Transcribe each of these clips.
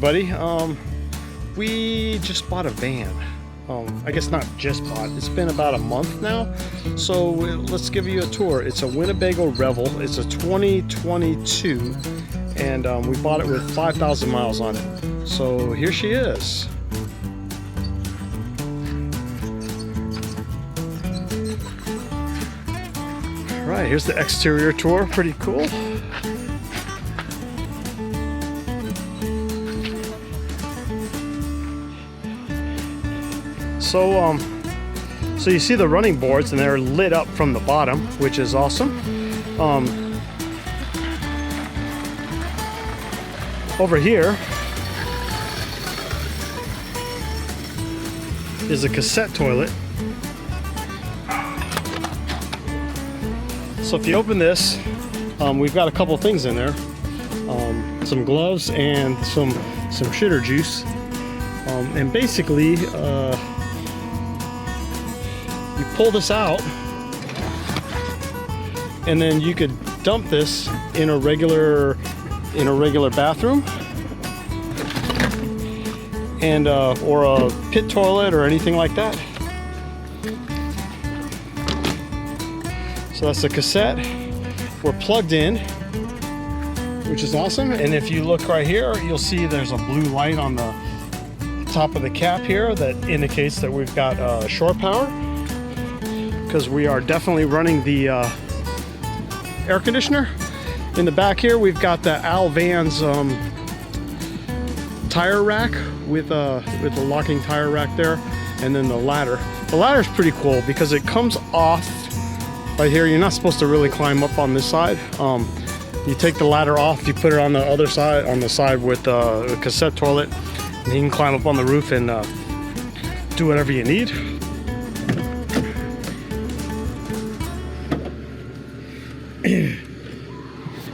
everybody. We just bought a van. I guess not just bought, it's been about a month now. So let's give you a tour. It's a Winnebago Revel. It's a 2022 and we bought it with 5,000 miles on it. So here she is. All right, here's the exterior tour, pretty cool. So you see the running boards and they're lit up from the bottom, which is awesome. Over here is a cassette toilet. So if you open this, we've got a couple things in there. Some gloves and some shitter juice. And basically, you pull this out, and then you could dump this in a regular bathroom, and or a pit toilet or anything like that. So that's the cassette. We're plugged in, which is awesome. And if you look right here, you'll see there's a blue light on the top of the cap here that indicates that we've got shore power, because we are definitely running the air conditioner. In the back here we've got the Al Van's tire rack with the locking tire rack there, and then the ladder. The ladder is pretty cool because it comes off right here. You're not supposed to really climb up on this side. You take the ladder off, you put it on the other side, on the side with the cassette toilet, and you can climb up on the roof and do whatever you need.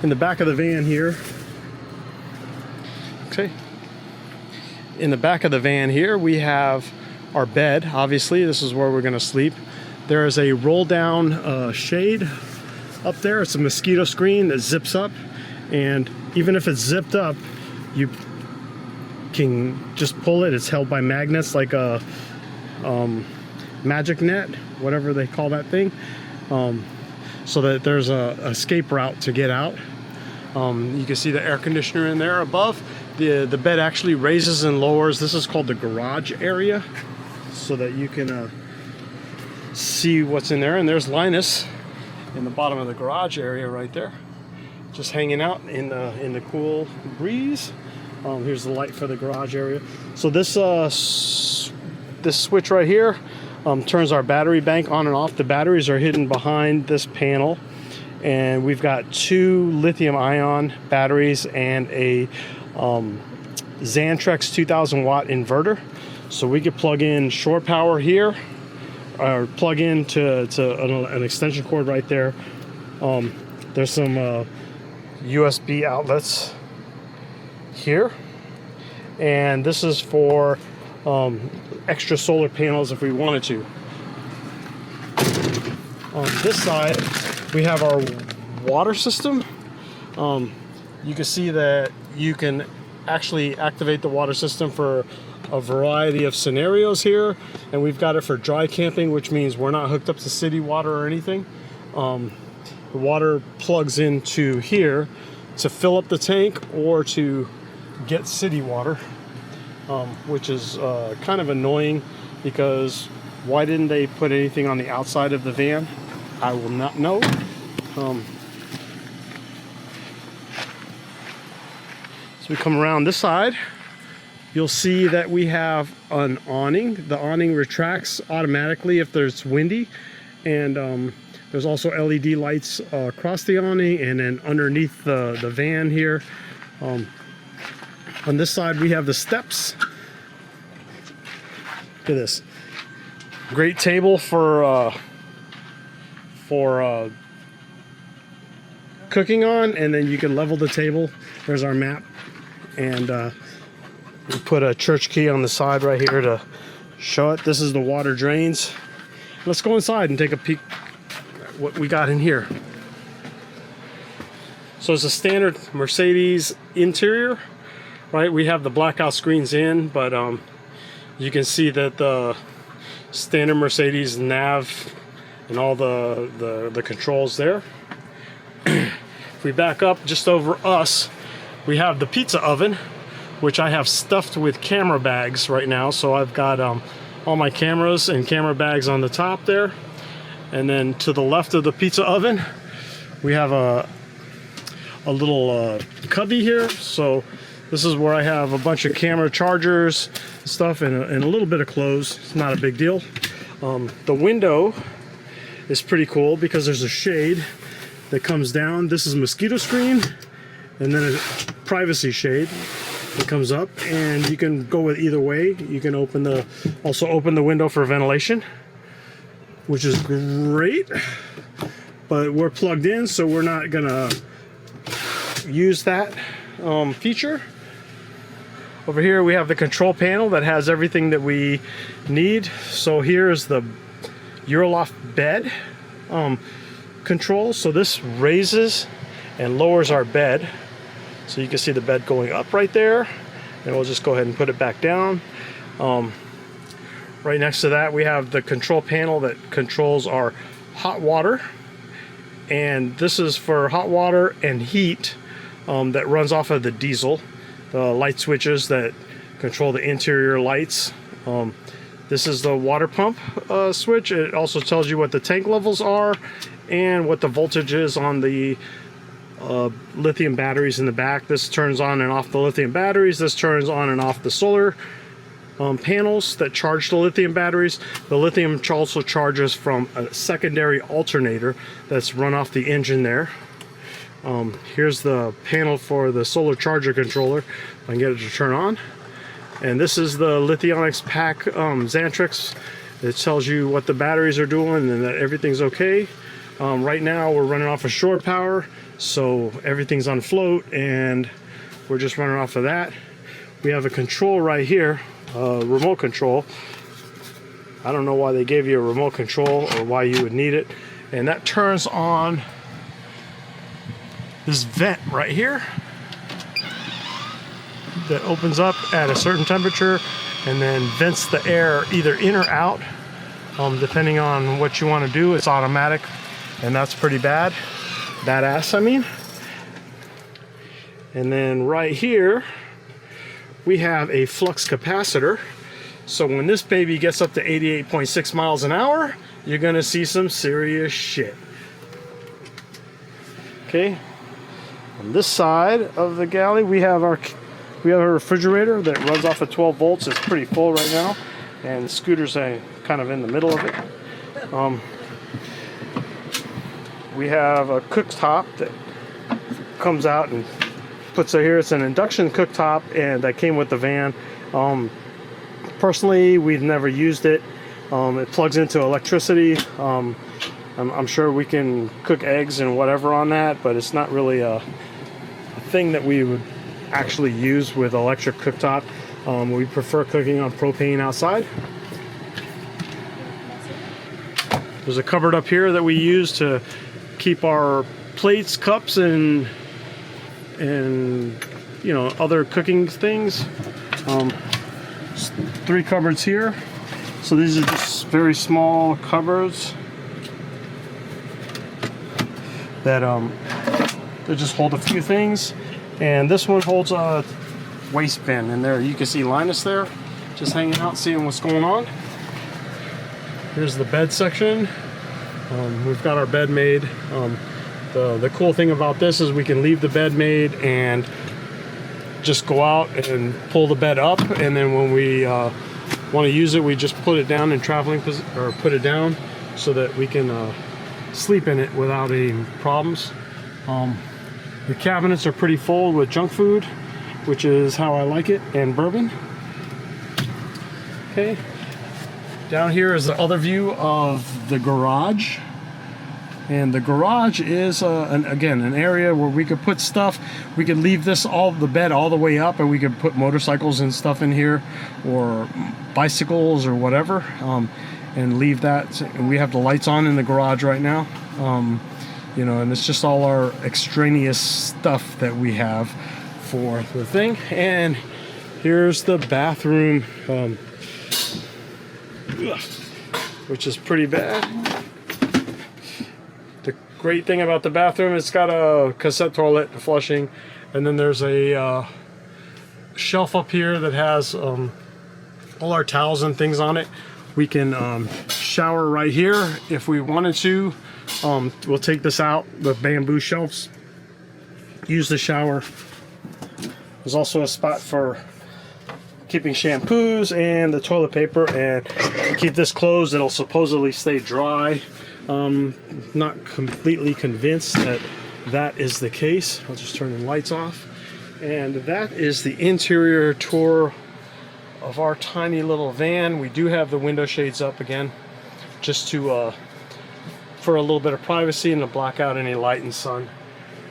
In the back of the van here, okay. In the back of the van here, we have our bed. Obviously, this is where we're going to sleep. There is a roll-down shade up there. It's a mosquito screen that zips up, and even if it's zipped up, you can just pull it. It's held by magnets, like a magic net, whatever they call that thing, so that there's a escape route to get out. You can see the air conditioner in there above. The bed actually raises and lowers. This is called the garage area, so that you can see what's in there. And there's Linus in the bottom of the garage area right there, just hanging out in the cool breeze. Here's the light for the garage area. So this switch right here turns our battery bank on and off. The batteries are hidden behind this panel, and we've got 2 lithium-ion batteries and a Xantrex 2000 watt inverter. So we could plug in shore power here, or plug in to an extension cord right there. There's some USB outlets here, and this is for extra solar panels if we wanted to. On this side we have our water system. You can see that you can actually activate the water system for a variety of scenarios here, and we've got it for dry camping, which means we're not hooked up to city water or anything. The water plugs into here to fill up the tank or to get city water, which is kind of annoying, because why didn't they put anything on the outside of the van? I will not know. So we come around this side, you'll see that we have an awning. The awning retracts automatically if there's windy, and there's also LED lights across the awning and then underneath the van here. On this side we have the steps. Look at this. Great table for cooking on, and then you can level the table. There's our map, and we put a church key on the side right here to show it. This is the water drains. Let's go inside and take a peek at what we got in here. So it's a standard Mercedes interior. right? We have the blackout screens in, but you can see that the standard Mercedes nav and all the controls there. If we back up just over us, we have the pizza oven, which I have stuffed with camera bags right now. So I've got all my cameras and camera bags on the top there. And then to the left of the pizza oven, we have a little cubby here. So this is where I have a bunch of camera chargers and stuff, and a little bit of clothes. It's not a big deal. The window is pretty cool because there's a shade that comes down. This is mosquito screen, and then a privacy shade that comes up, and you can go with either way. You can also open the window for ventilation, which is great. But we're plugged in, so we're not gonna use that feature. Over here we have the control panel that has everything that we need. So here's the Euroloft bed control. So this raises and lowers our bed. So you can see the bed going up right there. And we'll just go ahead and put it back down. Right next to that we have the control panel that controls our hot water. And this is for hot water and heat that runs off of the diesel. The light switches that control the interior lights. This is the water pump switch. It also tells you what the tank levels are and what the voltage is on the lithium batteries in the back. This turns on and off the lithium batteries. This turns on and off the solar panels that charge the lithium batteries. The lithium also charges from a secondary alternator that's run off the engine there. Here's the panel for the solar charger controller. I can get it to turn on. And this is the Lithionics pack Xantrix. It tells you what the batteries are doing and that everything's okay. Right now we're running off of shore power, so everything's on float and we're just running off of that. We have a control right here, remote control. I don't know why they gave you a remote control or why you would need it. And that turns on this vent right here that opens up at a certain temperature and then vents the air either in or out, depending on what you want to do. It's automatic, and that's pretty badass, I mean. And then right here we have a flux capacitor. So when this baby gets up to 88.6 miles an hour, you're gonna see some serious shit. Okay. On this side of the galley, we have a refrigerator that runs off of 12 volts. It's pretty full right now, and the scooter's kind of in the middle of it. We have a cooktop that comes out and puts it here. It's an induction cooktop, and that came with the van. Personally, we've never used it. It plugs into electricity. I'm sure we can cook eggs and whatever on that, but it's not really a thing that we would actually use with electric cooktop. We prefer cooking on propane outside. There's a cupboard up here that we use to keep our plates, cups, and you know, other cooking things. 3 cupboards here. So these are just very small cupboards that they just hold a few things. And this one holds a waste bin in there. You can see Linus there just hanging out, seeing what's going on. Here's the bed section. We've got our bed made. The cool thing about this is we can leave the bed made and just go out and pull the bed up, and then when we want to use it, we just put it down in traveling position, or put it down so that we can sleep in it without any problems. The cabinets are pretty full with junk food, which is how I like it, and bourbon. Okay, down here is the other view of the garage. And the garage is, again, an area where we could put stuff. We could leave the bed all the way up, and we could put motorcycles and stuff in here, or bicycles or whatever, and leave that. And we have the lights on in the garage right now, you know, and it's just all our extraneous stuff that we have for the thing. And here's the bathroom, which is pretty bad. The great thing about the bathroom, it's got a cassette toilet flushing, and then there's a shelf up here that has all our towels and things on it. We can shower right here if we wanted to. We'll take this out, the bamboo shelves, use the shower. There's also a spot for keeping shampoos and the toilet paper, and keep this closed. It'll supposedly stay dry. Not completely convinced that that is the case. I'll just turn the lights off. And that is the interior tour of our tiny little van. We do have the window shades up again, just to for a little bit of privacy and to block out any light and sun.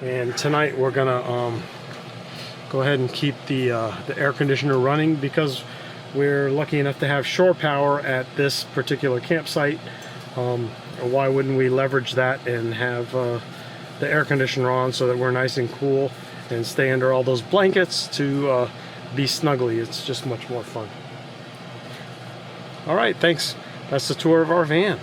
And tonight we're gonna go ahead and keep the air conditioner running, because we're lucky enough to have shore power at this particular campsite. Why wouldn't we leverage that and have the air conditioner on so that we're nice and cool and stay under all those blankets to be snuggly. It's just much more fun. All right, thanks. That's the tour of our van.